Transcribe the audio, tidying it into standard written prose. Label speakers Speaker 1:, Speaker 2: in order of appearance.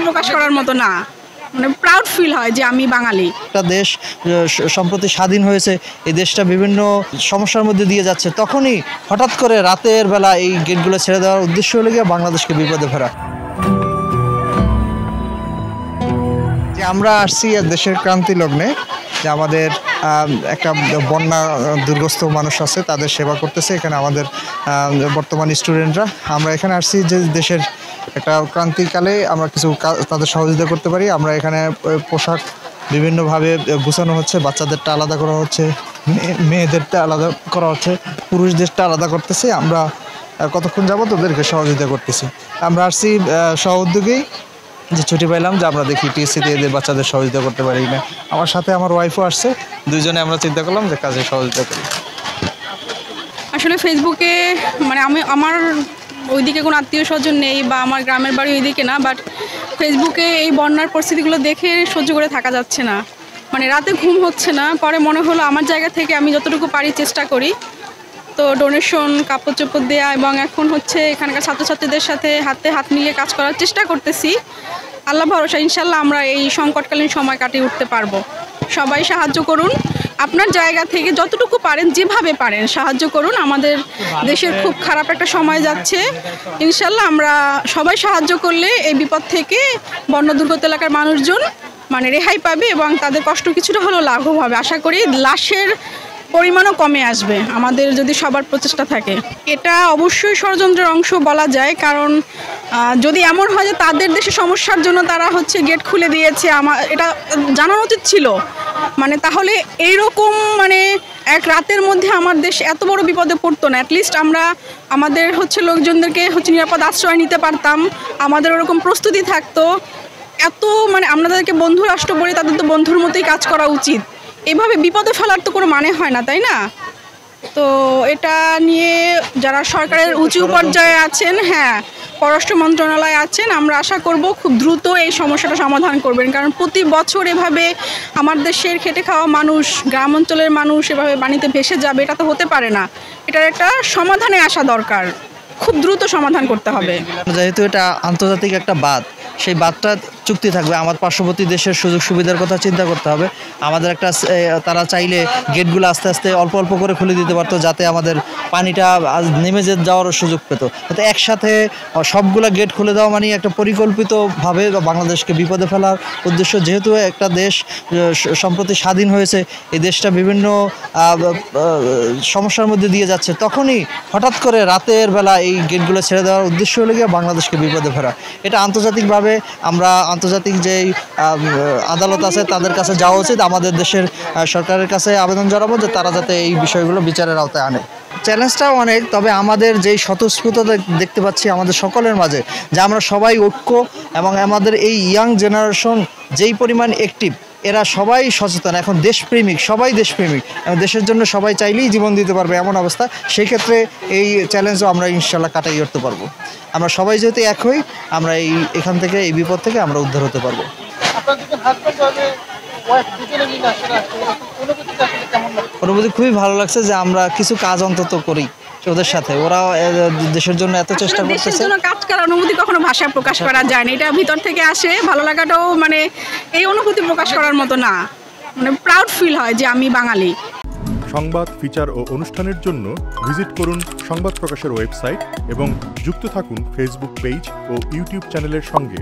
Speaker 1: প্রকাশ করার মতো না, মানে প্রাউড ফিল হয় যে আমি বাঙালি।
Speaker 2: একটা দেশ সম্প্রতি স্বাধীন হয়েছে, এই দেশটা বিভিন্ন সমস্যার মধ্যে দিয়ে যাচ্ছে, তখনই হঠাৎ করে রাতের বেলা এই গেটগুলো ছেড়ে দেওয়ার উদ্দেশ্য হলো গিয়ে বাংলাদেশকে বিপদে ফেরা। যে আমরা আসছি দেশের ক্রান্তি লগ্নে, যে আমাদের একটা বন্যা দুর্গস্ত মানুষ আছে, তাদের সেবা করতেছে এখানে আমাদের বর্তমান স্টুডেন্টরা। আমরা এখানে আসছি যে দেশের একটা ক্রান্তিকালে আমরা কিছু তাদের সহযোগিতা করতে পারি। আমরা এখানে পোশাক বিভিন্নভাবে গুছানো হচ্ছে, বাচ্চাদেরটা আলাদা করা হচ্ছে, মেয়েদেরটা আলাদা করা হচ্ছে, পুরুষদেরটা আলাদা করতেছে। আমরা কতক্ষণ যাবত ওদেরকে সহযোগিতা করতেছি। আমরা আসছি সহ উদ্যোগেই যে ছুটি পাইলাম যে আমরা দেখি টিএসসিতে এদের বাচ্চাদের সহযোগিতা করতে পারি না। আমার সাথে আমার ওয়াইফও আসছে, দুইজনে আমরা চিন্তা করলাম যে কাজে সহযোগিতা করি।
Speaker 1: আসলে ফেসবুকে মানে আমার ওইদিকে কোনো আত্মীয় স্বজন নেই বা আমার গ্রামের বাড়ি ওইদিকে না, বাট ফেসবুকে এই বন্যার পরিস্থিতিগুলো দেখে সহ্য করে থাকা যাচ্ছে না, মানে রাতে ঘুম হচ্ছে না। পরে মনে হলো আমার জায়গা থেকে আমি যতটুকু পারি চেষ্টা করি, তো ডোনেশন, কাপড় চোপড় দেওয়া, এবং এখন হচ্ছে এখানকার ছাত্রছাত্রীদের সাথে হাতে হাত মিলিয়ে কাজ করার চেষ্টা করতেছি। আল্লাহ ভরসা, ইনশাল্লাহ আমরা এই সংকটকালীন সময় কাটিয়ে উঠতে পারবো। সবাই সাহায্য করুন, আপনার জায়গা থেকে যতটুকু পারেন, যেভাবে পারেন সাহায্য করুন। আমাদের দেশের খুব খারাপ একটা সময় যাচ্ছে, ইনশাল্লাহ আমরা সবাই সাহায্য করলে এই বিপদ থেকে বন্যা দুর্গত এলাকার মানুষজন মানে রেহাই পাবে এবং তাদের কষ্ট কিছুটা হলেও লাঘব হবে। আশা করি লাশের পরিমাণও কমে আসবে আমাদের যদি সবার প্রচেষ্টা থাকে। এটা অবশ্যই ষড়যন্ত্রের অংশ বলা যায়, কারণ যদি এমন হয় যে তাদের দেশে সমস্যার জন্য তারা হচ্ছে গেট খুলে দিয়েছে, এটা জানানো উচিত ছিল। মানে তাহলে এইরকম মানে এক রাতের মধ্যে আমার দেশ এত বড় বিপদে পড়তো না। অ্যাটলিস্ট আমরা আমাদের হচ্ছে লোকজনদেরকে হচ্ছে নিরাপদ আশ্রয় নিতে পারতাম, আমাদের ওরকম প্রস্তুতি থাকতো। এত মানে আমরা তাদেরকে বন্ধু রাষ্ট্র বলি, তাদের তো বন্ধুর মতোই কাজ করা উচিত। এভাবে বিপদে ফেলার তো কোনো মানে হয় না, তাই না? তো এটা নিয়ে যারা সরকারের উঁচু পর্যায়ে আছেন, হ্যাঁ পররাষ্ট্র মন্ত্রণালয়ে আছেন, আমরা আশা করব খুব দ্রুত এই সমস্যাটা সমাধান করবেন। কারণ প্রতি বছর এভাবে আমার দেশের খেটে খাওয়া মানুষ, গ্রাম অঞ্চলের মানুষ এভাবে পানিতে ভেসে যাবে, এটা তো হতে পারে না। এটার একটা সমাধানে আসা দরকার, খুব দ্রুত সমাধান করতে হবে।
Speaker 2: যেহেতু এটা আন্তর্জাতিক একটা বাঁধ, সেই বাঁধটা চুক্তি থাকবে, আমার পার্শ্ববর্তী দেশের সুযোগ সুবিধার কথা চিন্তা করতে হবে। আমাদের একটা তারা চাইলে গেটগুলো আস্তে আস্তে অল্প অল্প করে খুলে দিতে পারতো, যাতে আমাদের পানিটা নেমে যাওয়ারও সুযোগ পেত। তো একসাথে সবগুলা গেট খুলে দেওয়া মানে একটা পরিকল্পিতভাবে বাংলাদেশকে বিপদে ফেলার উদ্দেশ্য। যেহেতু একটা দেশ সম্প্রতি স্বাধীন হয়েছে, এই দেশটা বিভিন্ন সমস্যার মধ্যে দিয়ে যাচ্ছে, তখনই হঠাৎ করে রাতের বেলা এই গেটগুলো ছেড়ে দেওয়ার উদ্দেশ্য হলে গিয়ে বাংলাদেশকে বিপদে ফেরা। এটা আন্তর্জাতিকভাবে আমরা আন্তর্জাতিক যেই আদালত আছে তাদের কাছে যাওয়া উচিত। আমাদের দেশের সরকারের কাছে আবেদন জানাবো যে তারা যাতে এই বিষয়গুলো বিচারের আওতায় আনে। চ্যালেঞ্জটাও অনেক, তবে আমাদের যেই স্বতঃস্ফূর্ততা দেখতে পাচ্ছি আমাদের সকলের মাঝে, যে আমরা সবাই ঐক্য এবং আমাদের এই ইয়াং জেনারেশন যেই পরিমাণ অ্যাক্টিভ, এরা সবাই সচেতন, এখন দেশপ্রেমিক, সবাই দেশপ্রেমিক, দেশের জন্য সবাই চাইলেই জীবন দিতে পারবে এমন অবস্থা। সেই ক্ষেত্রে এই চ্যালেঞ্জও আমরা ইনশাল্লাহ কাটাই উঠতে পারবো। আমরা সবাই যেহেতু এক হই, আমরা এখান থেকে এই বিপদ থেকে আমরা উদ্ধার হতে পারবো। অনুভূতি খুবই ভালো লাগছে যে আমরা কিছু কাজ অন্তত করি ওদের সাথে, ওরা দেশের জন্য এত চেষ্টা করতেছে।
Speaker 1: দেশের জন্য কাজ করার অনুভূতি কখনো ভাষায় প্রকাশ করা যায় না, এটা ভিতর থেকে আসে। ভালো লাগাটাও মানে এই অনুভূতি প্রকাশ করার মতো না, মানে প্রাউড ফিল হয় যে আমি বাঙালি।
Speaker 3: সংবাদ, ফিচার ও অনুষ্ঠানের জন্য ভিজিট করুন সংবাদ প্রকাশের ওয়েবসাইট এবং যুক্ত থাকুন ফেসবুক পেজ ও ইউটিউব চ্যানেলের সঙ্গে।